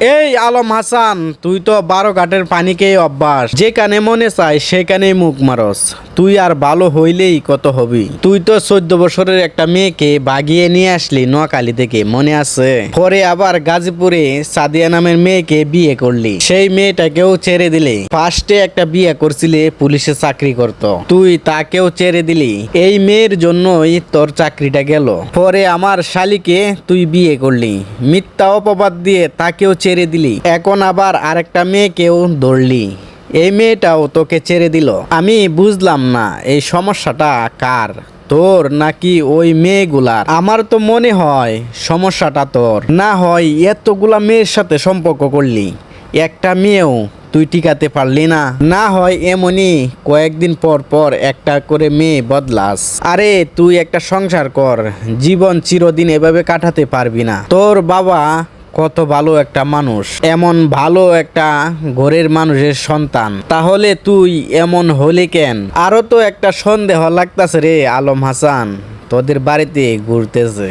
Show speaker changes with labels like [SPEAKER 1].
[SPEAKER 1] এই আলম হাসান, তুই তো 12 ঘাটের পানিকেই অভ্যাস, যেখানে মনে চায় সেখানেই মুখ মারস। তুই আর ভালো হইলেই কত হবি। তুই তো 14 বছরের একটা মেয়েকে বাগিয়ে নিয়ে আসলি নোয়াখালী থেকে, মনে আছে? পরে আবার গাজীপুরে সাদিয়া নামের মেয়েকে বিয়ে করলি, সেই মেয়েটাকেও ছেড়ে দিলি। ফার্স্টে একটা বিয়ে করছিলে, পুলিশে চাকরি করত, তুই তাকেও ছেড়ে দিলি। এই মেয়ের জন্যই তোর চাকরিটা গেল। পরে আমার শালিকে তুই বিয়ে করলি, মিথ্যা অপবাদ দিয়ে তাকেও ছেড়ে দিলি। এখন আবার আরেকটা মেয়েকেও ধরলি, এই মেয়েটাও তোকে ছেড়ে দিল। আমি বুঝলাম না এই সমস্যাটা কার, তোর নাকি ওই মেয়েগুলার? আমার তো মনে হয় সমস্যাটা তোর। না হয় এতগুলা মেয়ের সাথে সম্পর্ক করলি, একটা মেয়েও তুই টিকাতে পারলি না। না হয় এমনই কয়েকদিন পর পর একটা করে মেয়ে বদলাস। আরে তুই একটা সংসার কর, জীবন চিরদিন এভাবে কাটাতে পারবি না। তোর বাবা কত ভালো একটা মানুষ, এমন ভালো একটা ঘরের মানুষের সন্তান, তাহলে তুই এমন হলি কেন? আরো তো একটা সন্দেহ লাগতাছে রে আলম হাসান, তোদের বাড়িতে ঘুরতেছে।